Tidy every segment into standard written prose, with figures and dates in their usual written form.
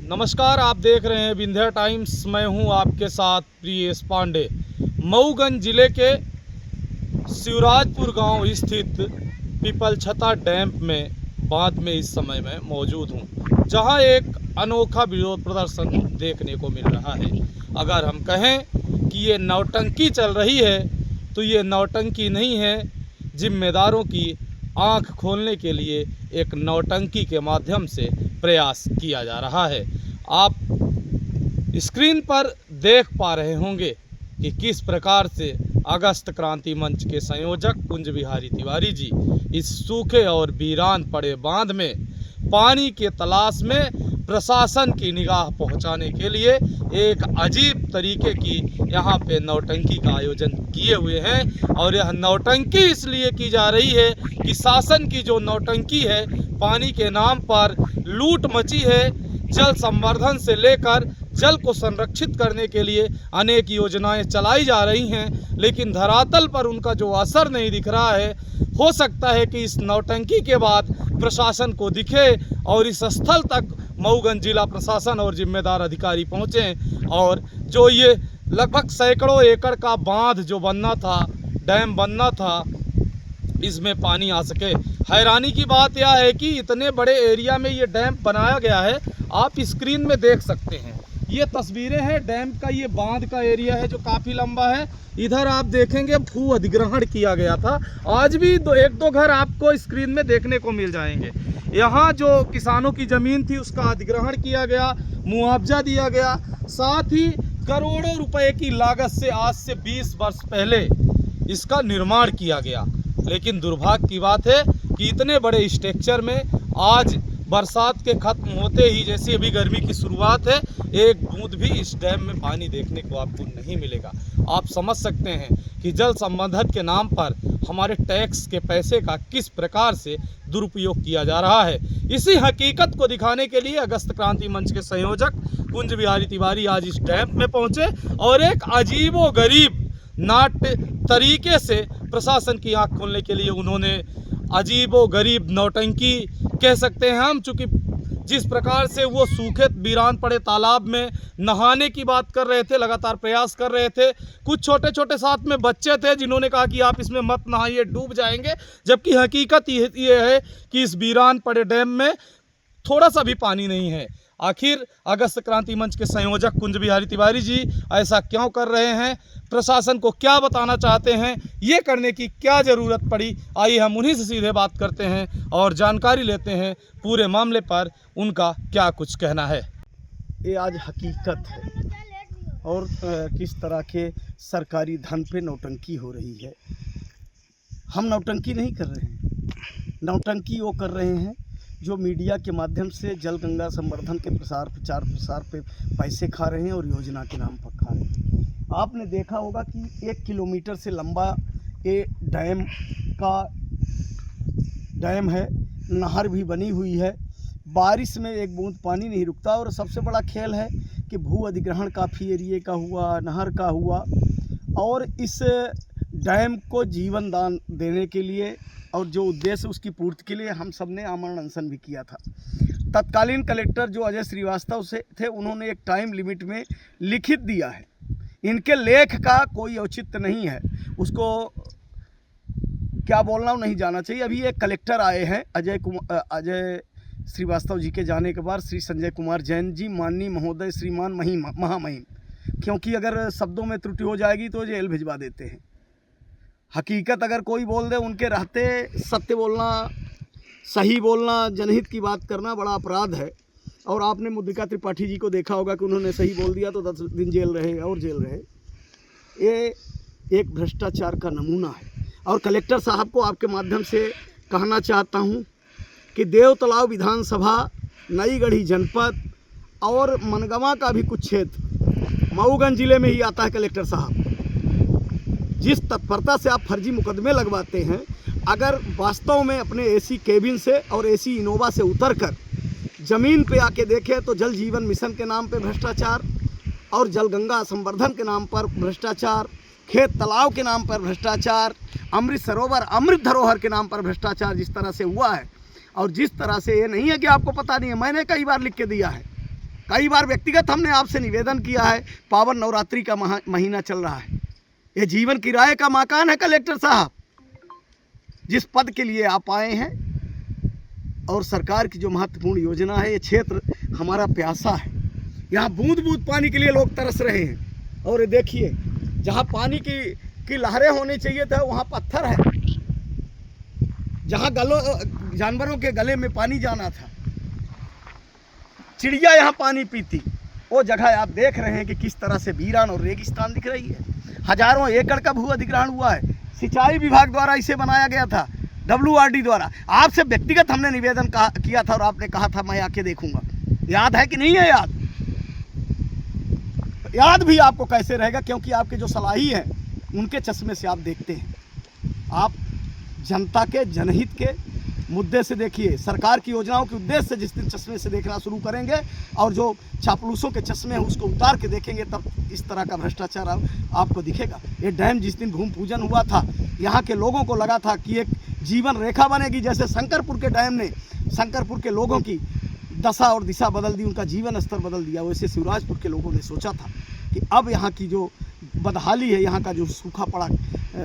नमस्कार, आप देख रहे हैं विंध्या टाइम्स। मैं हूं आपके साथ प्रियेश पांडे। मऊगंज जिले के शिवराजपुर गांव स्थित पीपलछता डैम में बांध में इस समय मैं मौजूद हूं, जहां एक अनोखा विरोध प्रदर्शन देखने को मिल रहा है। अगर हम कहें कि ये नौटंकी चल रही है तो ये नौटंकी नहीं है। जिम्मेदारों की आंख खोलने के लिए एक नौटंकी के माध्यम से प्रयास किया जा रहा है। आप स्क्रीन पर देख पा रहे होंगे कि किस प्रकार से अगस्त क्रांति मंच के संयोजक कुंज बिहारी तिवारी जी इस सूखे और वीरान पड़े बांध में पानी के तलाश में प्रशासन की निगाह पहुंचाने के लिए एक अजीब तरीके की यहाँ पे नौटंकी का आयोजन किए हुए हैं। और यह नौटंकी इसलिए की जा रही है कि शासन की जो नौटंकी है, पानी के नाम पर लूट मची है। जल संवर्धन से लेकर जल को संरक्षित करने के लिए अनेक योजनाएं चलाई जा रही हैं, लेकिन धरातल पर उनका जो असर नहीं दिख रहा है। हो सकता है कि इस नौटंकी के बाद प्रशासन को दिखे और इस स्थल तक मऊगंज जिला प्रशासन और जिम्मेदार अधिकारी पहुँचें और जो ये लगभग सैकड़ों एकड़ का बांध जो बनना था, डैम बनना था, इसमें पानी आ सके। हैरानी की बात यह है कि इतने बड़े एरिया में ये डैम बनाया गया है। आप स्क्रीन में देख सकते हैं, ये तस्वीरें हैं डैम का। ये बांध का एरिया है जो काफ़ी लंबा है। इधर आप देखेंगे भू अधिग्रहण किया गया था। आज भी एक दो घर आपको स्क्रीन में देखने को मिल जाएंगे। यहाँ जो किसानों की ज़मीन थी उसका अधिग्रहण किया गया, मुआवजा दिया गया। साथ ही करोड़ों रुपए की लागत से आज से 20 वर्ष पहले इसका निर्माण किया गया। लेकिन दुर्भाग्य की बात है कि इतने बड़े स्ट्रक्चर में आज बरसात के खत्म होते ही, जैसे अभी गर्मी की शुरुआत है, एक बूंद भी इस डैम में पानी देखने को आपको नहीं मिलेगा। आप समझ सकते हैं कि जल संवर्धन के नाम पर हमारे टैक्स के पैसे का किस प्रकार से दुरुपयोग किया जा रहा है। इसी हकीकत को दिखाने के लिए अगस्त क्रांति मंच के संयोजक कुंज बिहारी तिवारी आज इस डैम में पहुंचे और एक अजीबोगरीब नाट्य तरीके से प्रशासन की आंख खोलने के लिए उन्होंने अजीबोगरीब नौटंकी कह सकते हैं हम, चूँकि जिस प्रकार से वो सूखे वीरान पड़े तालाब में नहाने की बात कर रहे थे, लगातार प्रयास कर रहे थे। कुछ छोटे छोटे साथ में बच्चे थे जिन्होंने कहा कि आप इसमें मत नहाइए, डूब जाएंगे। जबकि हकीकत ये है कि इस वीरान पड़े डैम में थोड़ा सा भी पानी नहीं है। आखिर अगस्त क्रांति मंच के संयोजक कुंज बिहारी तिवारी जी ऐसा क्यों कर रहे हैं? प्रशासन को क्या बताना चाहते हैं? ये करने की क्या ज़रूरत पड़ी? आइए हम उन्हीं से सीधे बात करते हैं और जानकारी लेते हैं पूरे मामले पर उनका क्या कुछ कहना है। ये आज हकीकत है और किस तरह के सरकारी धन पे नौटंकी हो रही है। हम नौटंकी नहीं कर रहे हैं। नौटंकी वो कर रहे हैं जो मीडिया के माध्यम से जल गंगा संवर्धन के प्रचार प्रसार पे पैसे खा रहे हैं और योजना के नाम पर खा रहे हैं। आपने देखा होगा कि 1 किलोमीटर से लंबा ये डैम है। नहर भी बनी हुई है। बारिश में एक बूंद पानी नहीं रुकता। और सबसे बड़ा खेल है कि भू अधिग्रहण काफ़ी एरिए का हुआ, नहर का हुआ। और इस डैम को जीवन दान देने के लिए और जो उद्देश्य उसकी पूर्ति के लिए हम सब ने आमरण अनशन भी किया था। तत्कालीन कलेक्टर जो अजय श्रीवास्तव से थे, उन्होंने एक टाइम लिमिट में लिखित दिया है। इनके लेख का कोई औचित्य नहीं है, उसको क्या बोलना नहीं जाना चाहिए। अभी एक कलेक्टर आए हैं अजय श्रीवास्तव जी के जाने के बाद, श्री संजय कुमार जैन जी, माननीय महोदय, श्रीमान महामहिम, क्योंकि अगर शब्दों में त्रुटि हो जाएगी तो जेल भिजवा देते हैं। हकीकत अगर कोई बोल दे, उनके रहते सत्य बोलना, सही बोलना, जनहित की बात करना बड़ा अपराध है। और आपने मुद्रिका त्रिपाठी जी को देखा होगा कि उन्होंने सही बोल दिया तो 10 दिन जेल रहे और जेल रहे। ये एक भ्रष्टाचार का नमूना है। और कलेक्टर साहब को आपके माध्यम से कहना चाहता हूँ कि देवतलाव विधानसभा, नई गढ़ी जनपद और मनगवा का भी कुछ क्षेत्र मऊगंज जिले में ही आता है। कलेक्टर साहब, जिस तत्परता से आप फर्जी मुकदमे लगवाते हैं, अगर वास्तव में अपने एसी केबिन से और एसी इनोवा से उतरकर ज़मीन पे आके देखें तो जल जीवन मिशन के नाम पे भ्रष्टाचार और जल गंगा संवर्धन के नाम पर भ्रष्टाचार, खेत तालाब के नाम पर भ्रष्टाचार, अमृत सरोवर अमृत धरोहर के नाम पर भ्रष्टाचार जिस तरह से हुआ है, और जिस तरह से, ये नहीं है कि आपको पता नहीं है, मैंने कई बार लिख के दिया है कई बार व्यक्तिगत हमने आपसे निवेदन किया है। पावन नवरात्रि का महीना चल रहा है, ये जीवन किराए का मकान है कलेक्टर साहब, जिस पद के लिए आप आए हैं और सरकार की जो महत्वपूर्ण योजना है, ये क्षेत्र हमारा प्यासा है। यहाँ बूंद बूंद पानी के लिए लोग तरस रहे हैं। और ये देखिए, जहाँ पानी की लहरें होनी चाहिए था वहाँ पत्थर है। जहाँ जानवरों के गले में पानी जाना था, चिड़िया यहाँ पानी पीती, वो जगह आप देख रहे हैं कि किस तरह से वीरान और रेगिस्तान दिख रही है। हजारों एकड़ का भू अधिग्रहण हुआ है। सिंचाई विभाग द्वारा इसे बनाया गया था, WRD द्वारा। आपसे व्यक्तिगत हमने निवेदन किया था और आपने कहा था मैं आके देखूंगा। याद है कि नहीं है? याद भी आपको कैसे रहेगा, क्योंकि आपके जो सलाही हैं उनके चश्मे से आप देखते हैं। आप जनता के जनहित के मुद्दे से देखिए, सरकार की योजनाओं के उद्देश्य से जिस दिन चश्मे से देखना शुरू करेंगे और जो चापलूसों के चश्मे हैं उसको उतार के देखेंगे, तब इस तरह का भ्रष्टाचार आपको दिखेगा। ये डैम जिस दिन भूमि पूजन हुआ था, यहाँ के लोगों को लगा था कि एक जीवन रेखा बनेगी। जैसे शंकरपुर के डैम ने शंकरपुर के लोगों की दशा और दिशा बदल दी, उनका जीवन स्तर बदल दिया, वैसे शिवराजपुर के लोगों ने सोचा था कि अब यहाँ की जो बदहाली है, यहाँ का जो सूखा पड़ा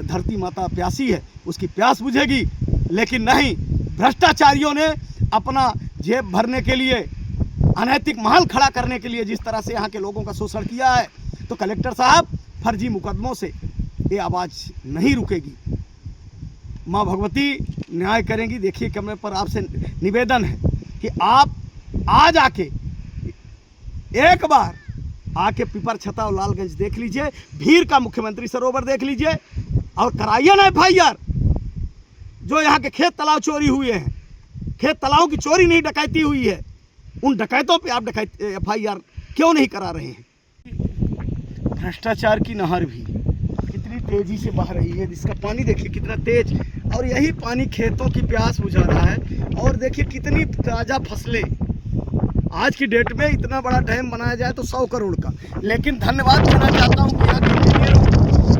धरती माता प्यासी है, उसकी प्यास बुझेगी। लेकिन नहीं, भ्रष्टाचारियों ने अपना जेब भरने के लिए, अनैतिक महल खड़ा करने के लिए जिस तरह से यहाँ के लोगों का शोषण किया है, तो कलेक्टर साहब फर्जी मुकदमों से ये आवाज़ नहीं रुकेगी। माँ भगवती न्याय करेंगी। देखिए, कैमरे पर आपसे निवेदन है कि आप आज आके एक बार आके पिपर छता और लालगंज देख लीजिए, भीड़ का मुख्यमंत्री सरोवर देख लीजिए और कराइए ना FIR। जो यहाँ के खेत तालाब चोरी हुए हैं, खेत तालाबों की चोरी नहीं डकैती हुई है, उन डकैतों पे आप FIR क्यों नहीं करा रहे हैं? भ्रष्टाचार की नहर भी कितनी तेजी से बह रही है, जिसका पानी देखिए कितना तेज, और यही पानी खेतों की प्यास बुझा रहा है। और देखिए कितनी ताज़ा फसलें। आज की डेट में इतना बड़ा डैम बनाया जाए तो 100 करोड़ का। लेकिन धन्यवाद देना चाहता हूँ कि यहाँ के इंजीनियरों,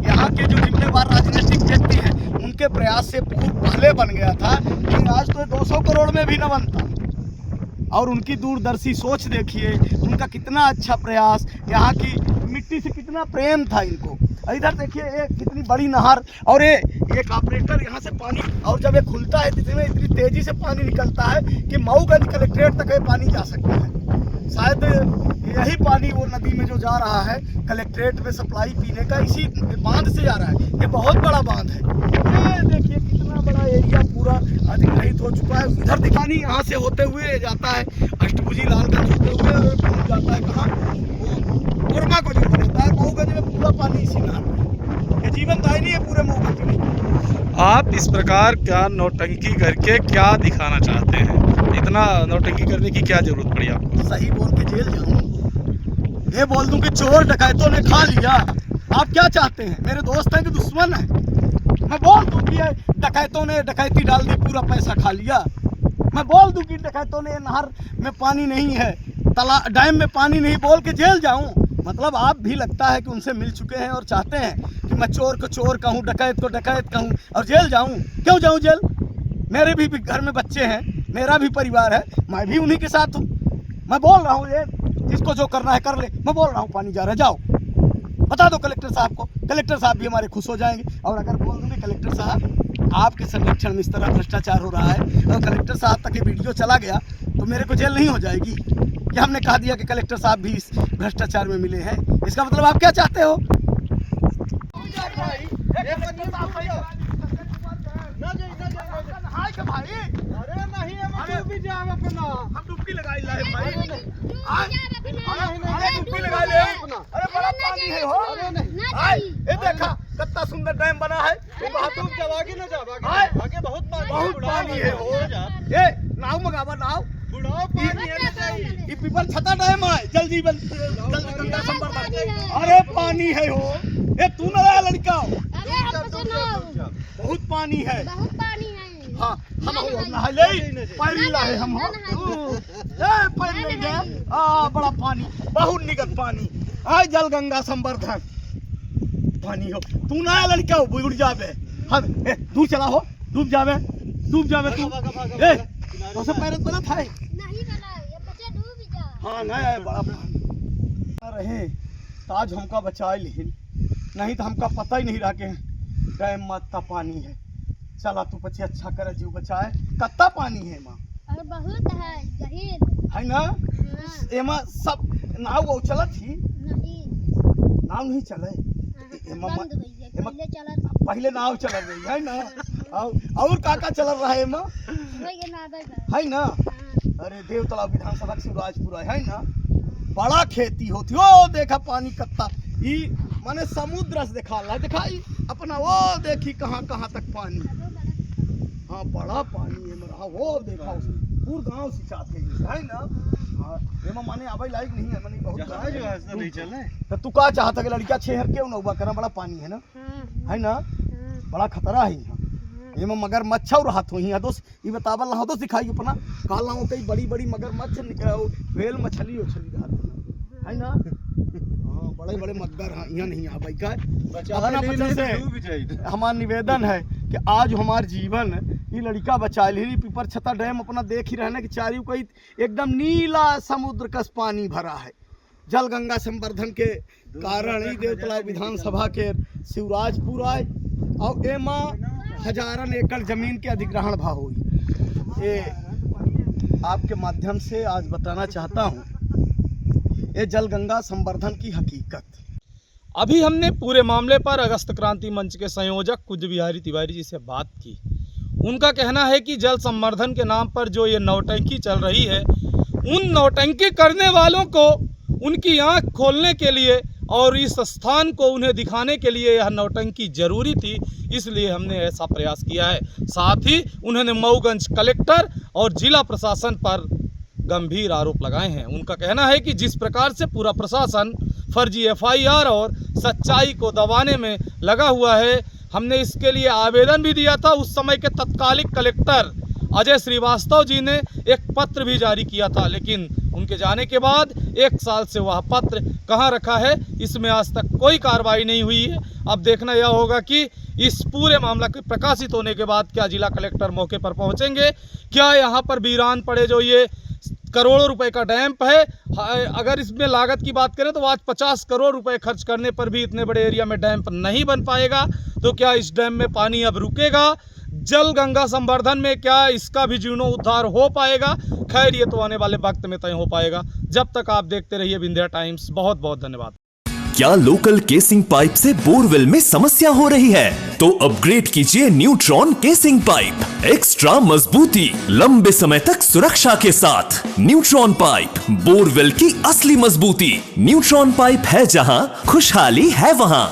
यहाँ के जो जिम्मेवार राजनीतिक व्यक्ति हैं, उनके प्रयास से पुल पहले बन गया था, लेकिन आज तो 200 करोड़ में भी न बनता। और उनकी दूरदर्शी सोच देखिए, उनका कितना अच्छा प्रयास, यहाँ की मिट्टी से कितना प्रेम था इनको। इधर देखिए एक कितनी बड़ी नहर, और एक ऑपरेटर यहाँ से पानी, और जब ये खुलता है इसमें इतनी तेजी से पानी निकलता है कि मऊगंज कलेक्ट्रेट तक ये पानी जा सकता है। शायद यही पानी वो नदी में जो जा रहा है कलेक्ट्रेट में सप्लाई पीने का, इसी बांध से जा रहा है। ये बहुत बड़ा बांध है। ये देखिए कितना बड़ा एरिया पूरा अधिग्रहित हो चुका है। इधर दिखानी यहाँ से होते हुए जाता है अष्टभुजी लालगंज होते हुए और पहुँच जाता है कहाँ, कोरमा को जोड़ देता है। मऊगंज में पूरा पानी इसी नहर में, ये जीवनदायिनी है पूरे मऊगंज में। आप इस प्रकार का नौटंकी करके क्या दिखाना चाहते हैं? इतना नौटंकी करने की क्या जरूरत पड़ी आपको? सही बोल के जेल जाऊं, ये बोल दूं कि चोर डकैतों ने खा लिया। आप क्या चाहते हैं? मेरे दोस्त हैं कि दुश्मन है? मैं बोल दूं कि डकैतों ने डकैती डाल दी, पूरा पैसा खा लिया। मैं बोल दूं कि डकैतों ने नहर में पानी नहीं है, डैम में पानी नहीं, बोल के जेल जाऊं? मतलब आप भी लगता है कि उनसे मिल चुके हैं और चाहते हैं कि मैं चोर को चोर कहूँ, डकैत को डकैत कहूँ और जेल जाऊँ। क्यों जाऊँ जेल? मेरे भी घर में बच्चे हैं, मेरा भी परिवार है, मैं भी उन्हीं के साथ हूँ। मैं बोल रहा हूँ, ये जिसको जो करना है कर ले। मैं बोल रहा हूँ पानी जा रहा है, जाओ बता दो कलेक्टर साहब को। कलेक्टर साहब भी हमारे खुश हो जाएंगे। और अगर बोल दूँगी कलेक्टर साहब आपके संरक्षण में इस तरह भ्रष्टाचार हो रहा है और कलेक्टर साहब तक ये वीडियो चला गया, तो मेरे को जेल नहीं हो जाएगी? कि हमने कहा दिया कि कलेक्टर साहब भी इस भ्रष्टाचार में मिले हैं? इसका मतलब आप क्या चाहते हो? हम डुबकी लगा ले भाई, डुबकी लगा ले। अरे बड़ा पानी है हो। ये देखा कितना सुंदर डैम बना है। आगे बहुत पानी है हो। ये नाव मंगावा, नाव ये पीपल छता डैम है, जल जीवन जल गंगा संवर्धन। अरे पानी है हो, ये तू नया लड़का हो। बहुत पानी है। हाँ, हम नहा ले, पैरिला है हम। पैर नहीं गए, बड़ा पानी, बहुत निकट पानी। आय जल गंगा संवर्धन पानी हो। तू नया लड़का हो, बुड़ जावे। हम दूर चला हो, डूब जावे तू। तो से पैरत बना था। हाँ ना है बड़ा पानी रहे तो आज हमका बचाए लेकिन नहीं तो हमका पता ही नहीं रहा के डैम में इतना पानी है। चला तू पछे अच्छा करे जीव बचाए। कितना पानी है माँ? और बहुत है गहीर है ना? हाँ, एमा सब नाव वो चलत थी? नहीं नाव नहीं चले बंद हो गई है, पहले चला था पहले नाव चल रही है ना? और का चल रहा है एमा? वही नादक है ना? हाँ, अरे देवतला विधानसभा शिवराजपुर है ना? बड़ा खेती होती ओ देखा पानी कत्ता ई माने समुद्र से दिखाई अपना वो देखी कहाँ कहाँ तक पानी। हाँ बड़ा पानी है मेरा वो देखा पूरा गांव सिंचाते है ना? हाँ एमा माने आवे लायक नहीं है माने बहुत जो नहीं चले तो तू का चाहता कि लड़का छेहर के नौबा करा बड़ा पानी है ना? हाँ, है ना? हाँ, बड़ा खतरा है यहाँ। एमा मगर मच्छा और हाथ हुई है दोस्त ये बतावल ना हो तो सिखाई अपना काल ना कई बड़ी बड़ी मगर मच्छ वेल मछली उछली है ना? हाँ बड़े बड़े मगर हाँ यहाँ नहीं आ भाई का हमारा निवेदन है कि आज हमार जीवन ये लड़का बचा ली पीपर छता डैम अपना देख ही रहना कि चारियों कोई एकदम नीला समुद्र का पानी भरा है। जल गंगा संवर्धन के कारण ही देवतला विधानसभा के शिवराजपुर आए और एमा हजारन एकड़ जमीन के अधिग्रहण भाव हुई। ये आपके माध्यम से आज बताना चाहता हूँ ये जल गंगा संवर्धन की हकीकत। अभी हमने पूरे मामले पर अगस्त क्रांति मंच के संयोजक कुंज बिहारी तिवारी जी से बात की। उनका कहना है कि जल संवर्धन के नाम पर जो ये नौटंकी चल रही है उन नौटंकी करने वालों को उनकी आंख खोलने के लिए और इस स्थान को उन्हें दिखाने के लिए यह नौटंकी जरूरी थी, इसलिए हमने ऐसा प्रयास किया है। साथ ही उन्होंने मऊगंज कलेक्टर और जिला प्रशासन पर गंभीर आरोप लगाए हैं। उनका कहना है कि जिस प्रकार से पूरा प्रशासन फर्जी एफआईआर और सच्चाई को दबाने में लगा हुआ है, हमने इसके लिए आवेदन भी दिया था। उस समय के तत्कालिक कलेक्टर अजय श्रीवास्तव जी ने एक पत्र भी जारी किया था, लेकिन उनके जाने के बाद 1 साल से वह पत्र कहां रखा है, इसमें आज तक कोई कार्रवाई नहीं हुई है। अब देखना यह होगा कि इस पूरे मामला के प्रकाशित होने के बाद क्या जिला कलेक्टर मौके पर पहुंचेंगे, क्या यहाँ पर वीरान पड़े जो ये करोड़ों रुपए का डैम्प है, अगर इसमें लागत की बात करें तो आज 50 करोड़ रुपए खर्च करने पर भी इतने बड़े एरिया में डैम्प नहीं बन पाएगा, तो क्या इस डैम में पानी अब रुकेगा? जल गंगा संवर्धन में क्या इसका भी जीर्णोद्धार हो पाएगा? खैर ये तो आने वाले वक्त में तय हो पाएगा। जब तक आप देखते रहिए विंध्या टाइम्स। बहुत बहुत धन्यवाद। क्या लोकल केसिंग पाइप से बोरवेल में समस्या हो रही है? तो अपग्रेड कीजिए न्यूट्रॉन केसिंग पाइप। एक्स्ट्रा मजबूती, लंबे समय तक सुरक्षा के साथ। न्यूट्रॉन पाइप, बोरवेल की असली मजबूती। न्यूट्रॉन पाइप है जहां, खुशहाली है वहां।